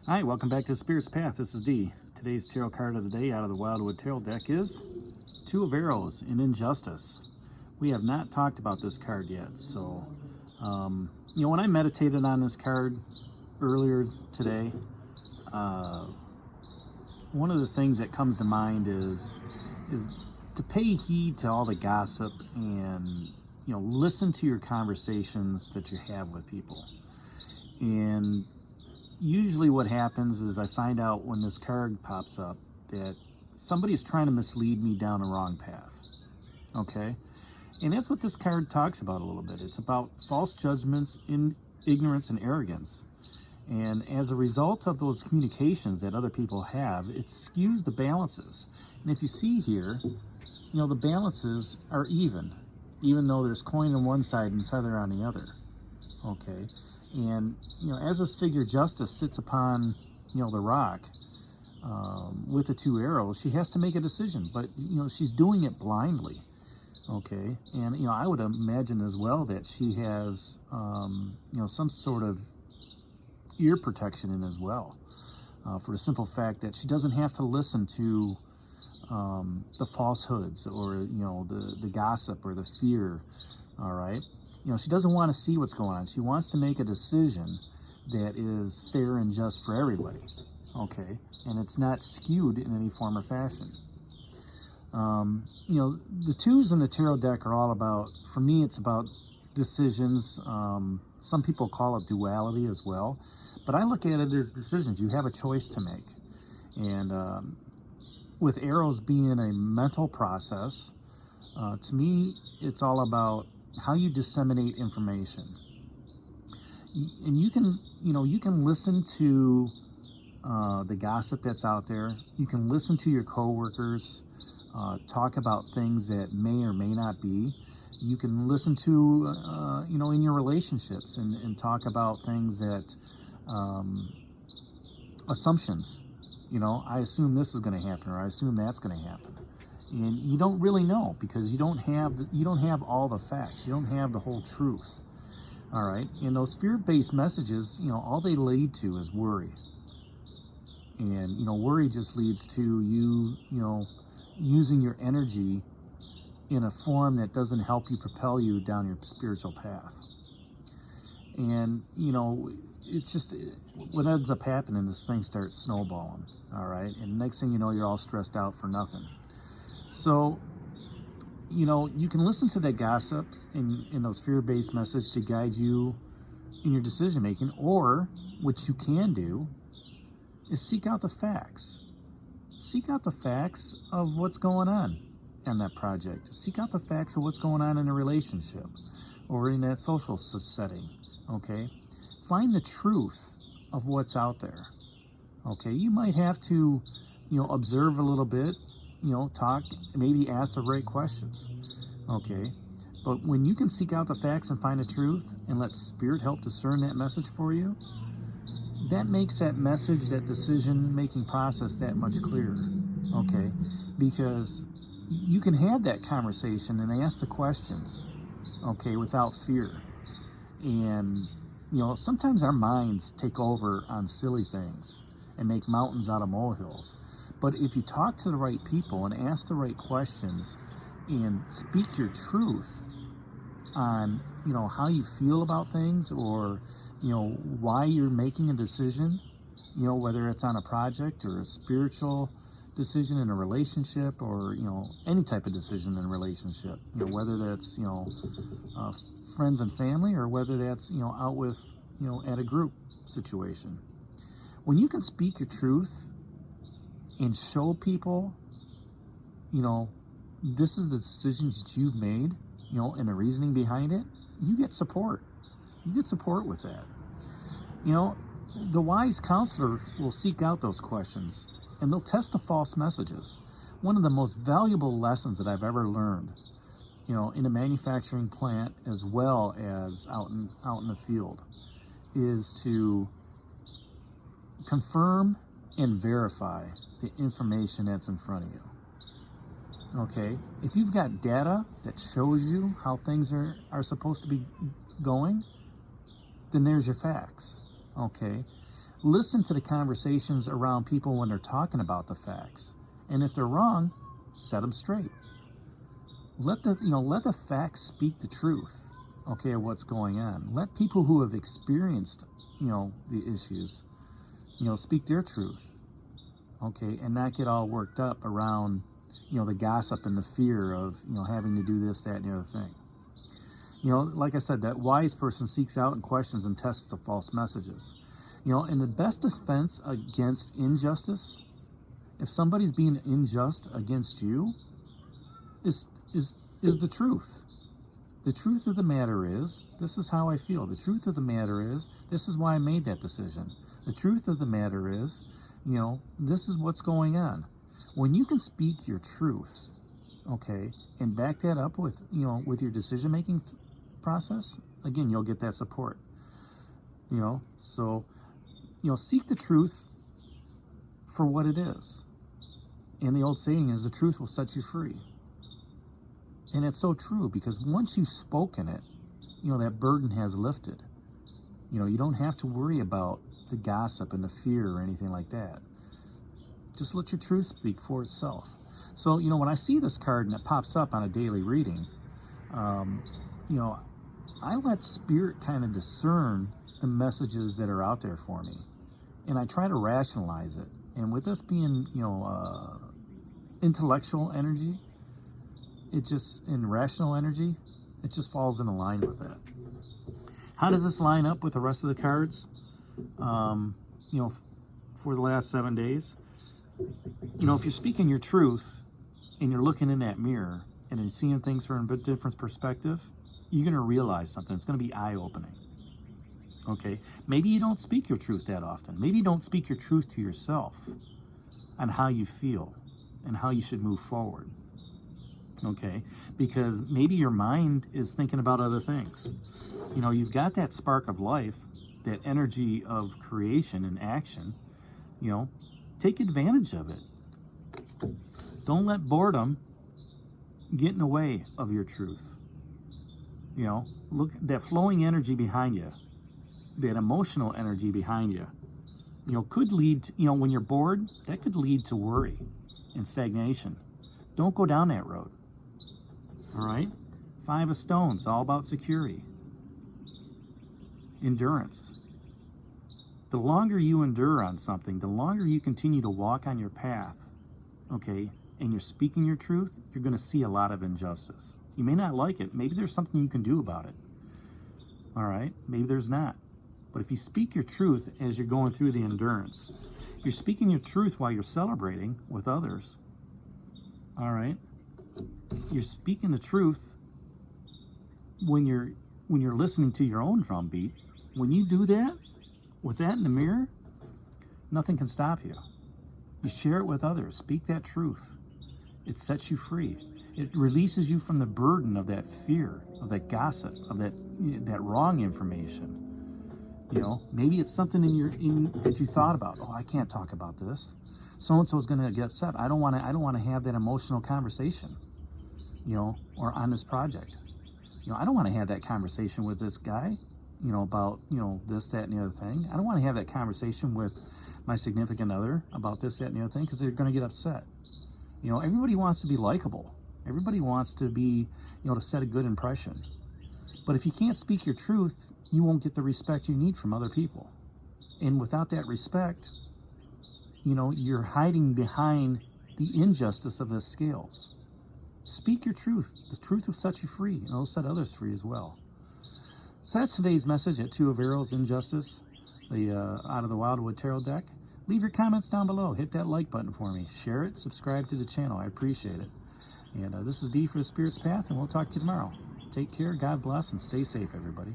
Hi, welcome back to Spirit's Path. This is D. Today's tarot card of the day out of the Wildwood Tarot deck is Two of Arrows in Injustice. We have not talked about this card yet, so when I meditated on this card earlier today, one of the things that comes to mind is to pay heed to all the gossip and listen to your conversations that you have with people. And usually what happens is I find out when this card pops up that somebody is trying to mislead me down a wrong path. Okay? And that's what this card talks about a little bit. It's about false judgments, ignorance, and arrogance. And as a result of those communications that other people have, it skews the balances. And if you see here, the balances are even though there's coin on one side and feather on the other. Okay? And, as this figure Justice sits upon, the rock with the two arrows, she has to make a decision. But, she's doing it blindly. Okay? And, I would imagine as well that she has, some sort of ear protection in as well. For the simple fact that she doesn't have to listen to the falsehoods or, the gossip or the fear. All right? She doesn't want to see what's going on. She wants to make a decision that is fair and just for everybody, okay? And it's not skewed in any form or fashion. The twos in the tarot deck are all about, for me, it's about decisions. Some people call it duality as well, but I look at it as decisions. You have a choice to make. And with arrows being a mental process, to me, it's all about how you disseminate information. And you can listen to the gossip that's out there. You can listen to your coworkers talk about things that may or may not be. You can listen to, in your relationships and talk about things that, assumptions. I assume this is going to happen, or I assume that's going to happen. And you don't really know because you don't have all the facts. You don't have the whole truth. All right. And those fear-based messages, all they lead to is worry. And worry just leads to you, using your energy in a form that doesn't help you propel you down your spiritual path. And it's just what ends up happening. This thing starts snowballing. All right. And next thing you know, you're all stressed out for nothing. So, you can listen to that gossip and those fear-based messages to guide you in your decision-making, or what you can do is seek out the facts. Seek out the facts of what's going on that project. Seek out the facts of what's going on in a relationship or in that social setting, okay? Find the truth of what's out there, okay? You might have to, observe a little bit, talk, maybe ask the right questions, okay? But when you can seek out the facts and find the truth and let Spirit help discern that message for you, that makes that message, that decision-making process that much clearer, okay? Because you can have that conversation and ask the questions, okay, without fear. And, sometimes our minds take over on silly things and make mountains out of molehills. But if you talk to the right people and ask the right questions and speak your truth on, how you feel about things or, why you're making a decision, whether it's on a project or a spiritual decision in a relationship or, any type of decision in a relationship, whether that's, friends and family or whether that's, out with, at a group situation. When you can speak your truth and show people, this is the decisions that you've made, and the reasoning behind it, you get support. You get support with that. The wise counselor will seek out those questions, and they'll test the false messages. One of the most valuable lessons that I've ever learned, in a manufacturing plant as well as out in the field, is to confirm and verify the information that's in front of you. Okay, if you've got data that shows you how things are supposed to be going, then there's your facts. Okay, Listen to the conversations around people when they're talking about the facts. And if they're wrong, set them straight. Let the facts speak the truth, okay, of what's going on. Let people who have experienced, the issues, speak their truth, okay, and not get all worked up around, the gossip and the fear of, having to do this, that, and the other thing. Like I said, that wise person seeks out and questions and tests the false messages. And the best defense against injustice, if somebody's being unjust against you, is the truth. The truth of the matter is, this is how I feel. The truth of the matter is, this is why I made that decision. The truth of the matter is, this is what's going on. When you can speak your truth, okay, and back that up with, with your decision-making process, again, you'll get that support. So, seek the truth for what it is. And the old saying is, the truth will set you free. And it's so true, because once you've spoken it, that burden has lifted. You don't have to worry about the gossip and the fear or anything like that. Just let your truth speak for itself. So, when I see this card and it pops up on a daily reading, I let Spirit kind of discern the messages that are out there for me. And I try to rationalize it. And with this being, intellectual energy, rational energy, it just falls in line with that. How does this line up with the rest of the cards? For the last 7 days, if you're speaking your truth and you're looking in that mirror and you're seeing things from a different perspective, you're going to realize something. It's going to be eye-opening. Okay? Maybe you don't speak your truth that often. Maybe you don't speak your truth to yourself on how you feel and how you should move forward. Okay? Because maybe your mind is thinking about other things. You've got that spark of life, that energy of creation and action. Take advantage of it. Don't let boredom get in the way of your truth. Look, that flowing energy behind you, that emotional energy behind you, could lead to, when you're bored, that could lead to worry and stagnation. Don't go down that road. All right? 5 of Stones, all about security. Endurance. The longer you endure on something, the longer you continue to walk on your path, okay, and you're speaking your truth, you're going to see a lot of injustice. You may not like it. Maybe there's something you can do about it. All right? Maybe there's not. But if you speak your truth as you're going through the endurance, you're speaking your truth while you're celebrating with others. All right? You're speaking the truth when you're listening to your own drum beat. When you do that, with that in the mirror, nothing can stop you. You share it with others. Speak that truth. It sets you free. It releases you from the burden of that fear, of that gossip, of that wrong information. Maybe it's something that you thought about. Oh, I can't talk about this. So-and-so is going to get upset. I don't want to have that emotional conversation, or on this project. I don't want to have that conversation with this guy, about, this, that, and the other thing. I don't want to have that conversation with my significant other about this, that, and the other thing, because they're going to get upset. Everybody wants to be likable. Everybody wants to be, to set a good impression. But if you can't speak your truth, you won't get the respect you need from other people. And without that respect, you're hiding behind the injustice of the scales. Speak your truth. The truth will set you free, and it'll set others free as well. So that's today's message at 2 of Arrows, Injustice, the Out of the Wildwood Tarot deck. Leave your comments down below. Hit that like button for me. Share it. Subscribe to the channel. I appreciate it. And this is D for the Spirit's Path, and we'll talk to you tomorrow. Take care. God bless, and stay safe, everybody.